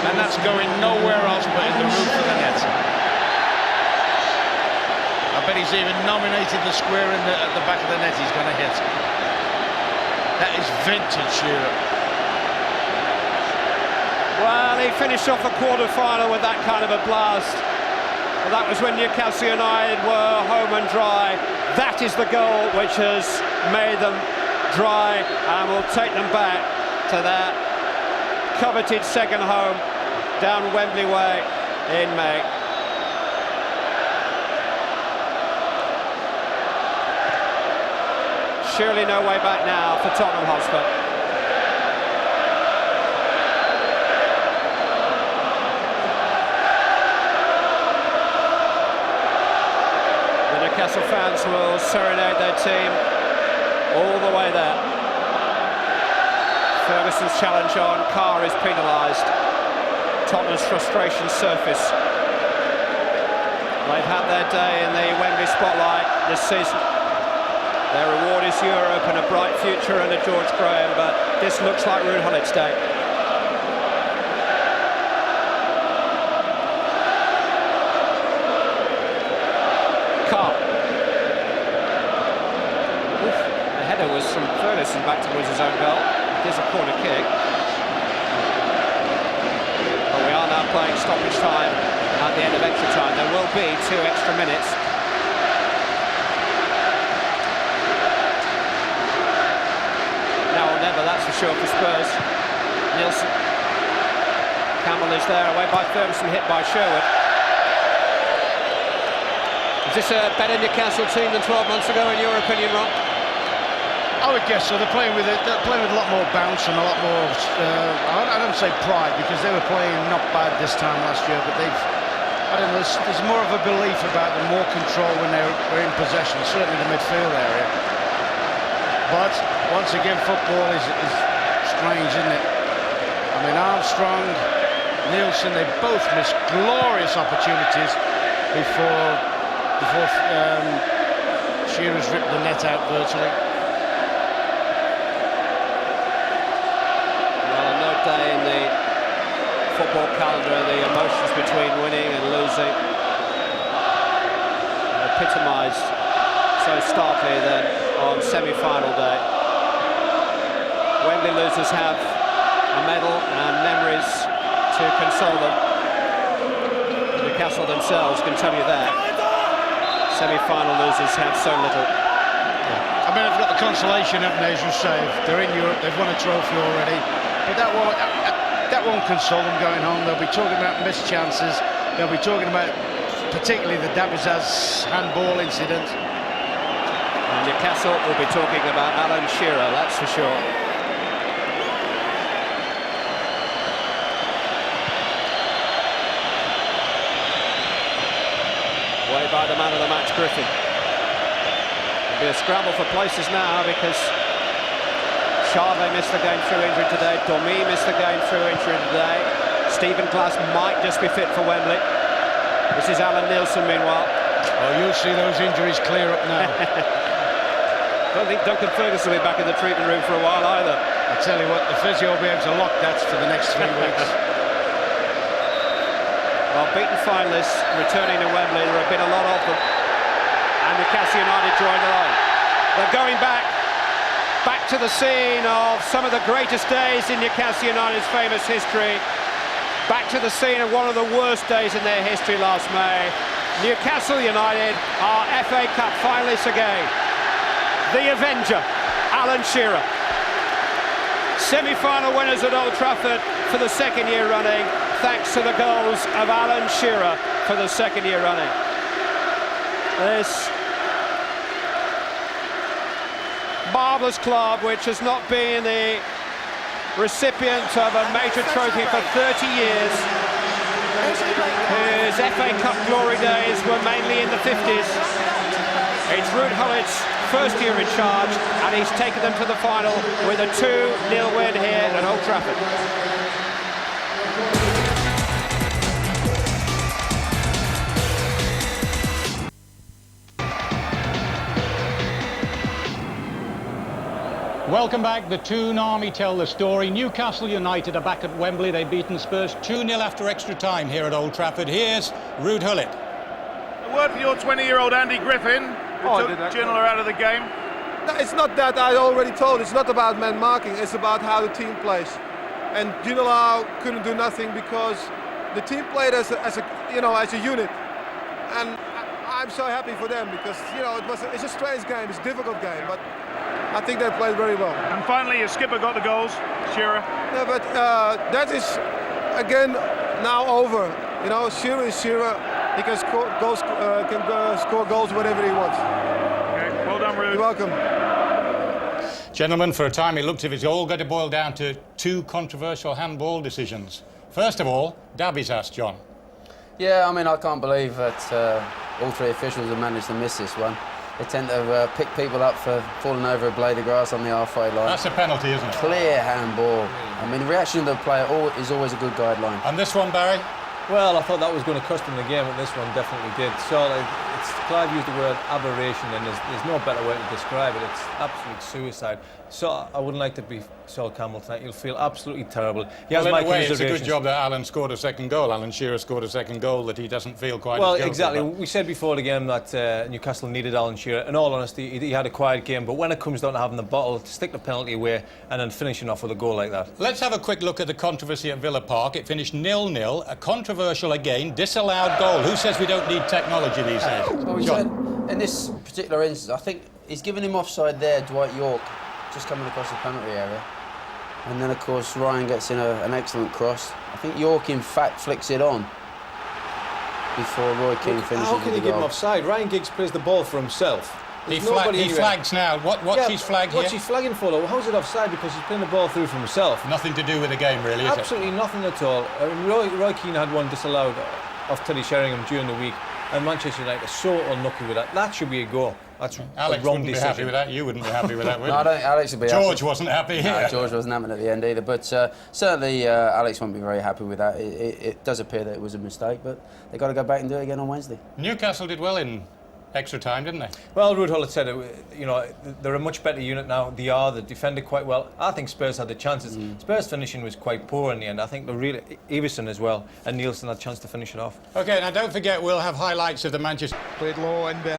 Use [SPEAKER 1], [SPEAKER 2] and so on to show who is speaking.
[SPEAKER 1] and that's going nowhere else but in the roof of the net. I bet he's even nominated the square at the back of the net he's going to hit. That is vintage Shearer.
[SPEAKER 2] Well, he finished off a quarter-final with that kind of a blast. Well, that was when Newcastle United were home and dry. That is the goal which has made them dry and will take them back to that coveted second home down Wembley Way in May. Surely no way back now for Tottenham Hotspur. The Newcastle fans will serenade their team all the way there. Ferguson's challenge on Carr is penalised. Tottenham's frustration surface. They've had their day in the Wembley spotlight this season. Their reward is Europe and a bright future under George Graham, but this looks like Ruud Gullit's day. Carr. Oof, the header was from Ferguson back towards his own goal. It is a corner kick. But we are now playing stoppage time at the end of extra time. There will be 2 extra minutes. That's for sure for Spurs. Nielsen. Campbell is there, away by Ferguson, hit by Sherwood. Is this a better Newcastle team than 12 months ago, in your opinion, Ron?
[SPEAKER 1] I would guess so. They're playing with a lot more bounce and a lot more. I don't say pride because they were playing not bad this time last year, but I don't know. There's more of a belief about them, more control when they're in possession, certainly the midfield area. But once again, football is strange, isn't it? I mean, Armstrong, Nielsen, they both missed glorious opportunities before Shearer's ripped the net out virtually.
[SPEAKER 2] Well, on no day in the football calendar, the emotions between winning and losing are epitomised so starkly then on semi-final day. Wembley losers have a medal and memories to console them. Newcastle themselves can tell you that. Semi-final losers have so little.
[SPEAKER 1] I mean, they've got the consolation, haven't they, as you say. They're in Europe, they've won a trophy already. But that won't console them going home. They'll be talking about missed chances. They'll be talking about particularly the Dabizas handball incident.
[SPEAKER 2] And Newcastle will be talking about Alan Shearer, that's for sure. Away by the man of the match, Griffin. There'll be a scramble for places now because Charvet missed the game through injury today. Domi missed the game through injury today. Stephen Glass might just be fit for Wembley. This is Alan Nielsen, meanwhile.
[SPEAKER 1] Oh, you'll see those injuries clear up now.
[SPEAKER 2] I don't think Duncan Ferguson will be back in the treatment room for a while either.
[SPEAKER 1] I tell you what, the physio will be able to lock that for the next 3 weeks.
[SPEAKER 2] Well, beaten finalists returning to Wembley, there have been a lot of them. And Newcastle United join the line. They're going back to the scene of some of the greatest days in Newcastle United's famous history. Back to the scene of one of the worst days in their history last May. Newcastle United are FA Cup finalists again. The Avenger, Alan Shearer. Semi-final winners at Old Trafford for the 2nd year running, thanks to the goals of Alan Shearer for the 2nd year running. This marvellous club, which has not been the recipient of a major trophy for 30 years, whose FA Cup glory days were mainly in the 50s. It's Ruud Gullit's first year in charge, and he's taken them to the final with a 2-0 win here at Old Trafford.
[SPEAKER 3] Welcome back. The Toon Army tell the story. Newcastle United are back at Wembley. They've beaten Spurs 2-0 after extra time here at Old Trafford. Here's Ruud Gullit.
[SPEAKER 4] A word for your 20-year-old Andy Griffin, who took Ginola out of the game.
[SPEAKER 5] No, it's not that. I already told. It's not about man marking. It's about how the team plays. And Ginola couldn't do nothing because the team played as a unit. And I'm so happy for them because it's a strange game. It's a difficult game, but I think they played very well.
[SPEAKER 4] And finally, your skipper got the goals, Shearer.
[SPEAKER 5] Yeah, but that is again now over. Shearer is Shearer. He can score goals. Score goals whenever he wants.
[SPEAKER 4] Okay, well done, Ruud.
[SPEAKER 5] You're welcome.
[SPEAKER 3] Gentlemen, for a time it looked as if it's all going to boil down to two controversial handball decisions. First of all, Dabby's asked, John.
[SPEAKER 6] Yeah, I mean, I can't believe that all three officials have managed to miss this one. They tend to pick people up for falling over a blade of grass on the halfway line.
[SPEAKER 3] That's a penalty, isn't it?
[SPEAKER 6] Clear handball. I mean, the reaction of the player is always a good guideline.
[SPEAKER 3] And this one, Barry?
[SPEAKER 7] Well, I thought that was going to cost them the game, and this one definitely did. So, Clive used the word aberration, and there's no better way to describe it. It's absolute suicide. So, I wouldn't like to be Sol Campbell tonight. You'll feel absolutely terrible. He has
[SPEAKER 3] well,
[SPEAKER 7] my
[SPEAKER 3] in a way, it's a
[SPEAKER 7] commiserations.
[SPEAKER 3] good job that Alan scored a second goal. Alan Shearer scored a second goal that he doesn't feel quite
[SPEAKER 7] well,
[SPEAKER 3] as guilty
[SPEAKER 7] exactly.
[SPEAKER 3] about.
[SPEAKER 7] We said before the game that Newcastle needed Alan Shearer. In all honesty, he had a quiet game, but when it comes down to having the bottle, to stick the penalty away and then finishing off with a goal like that.
[SPEAKER 3] Let's have a quick look at the controversy at Villa Park. It finished 0-0. A controversial again, disallowed goal. Who says we don't need technology these days?
[SPEAKER 6] Well, we said, in this particular instance, I think he's given him offside there, Dwight York, just coming across the penalty area. And then, of course, Ryan gets in an excellent cross. I think York, in fact, flicks it on before Roy Keane finishes
[SPEAKER 7] How
[SPEAKER 6] with
[SPEAKER 7] can
[SPEAKER 6] the
[SPEAKER 7] you give him
[SPEAKER 6] goal.
[SPEAKER 7] offside? Ryan Giggs plays the ball for himself.
[SPEAKER 3] He flags now. What's his flag here?
[SPEAKER 7] What's he flagging for, though? How's it offside? Because he's playing the ball through for himself.
[SPEAKER 3] Nothing to do with the game, really, is it?
[SPEAKER 7] Absolutely nothing at all. I mean, Roy Keane had one disallowed off Teddy Sheringham during the week, and Manchester United are so unlucky with that. That should be a goal. That's
[SPEAKER 3] Alex
[SPEAKER 7] a wrong
[SPEAKER 3] wouldn't
[SPEAKER 7] decision.
[SPEAKER 3] be happy with that. You wouldn't be happy with that, would you?
[SPEAKER 6] No, I don't think Alex would be
[SPEAKER 3] George
[SPEAKER 6] happy.
[SPEAKER 3] wasn't happy here.
[SPEAKER 6] No, George wasn't happy at the end either. But certainly Alex won't be very happy with that. It does appear that it was a mistake, but they've got to go back and do it again on Wednesday.
[SPEAKER 3] Newcastle did well in extra time, didn't they?
[SPEAKER 7] Well, Ruud Gullit said they're a much better unit now. They defended quite well. I think Spurs had the chances. Spurs' finishing was quite poor in the end. I think Everson as well and Nielsen had a chance to finish it off.
[SPEAKER 3] OK, now don't forget we'll have highlights of the Manchester...
[SPEAKER 8] Played low and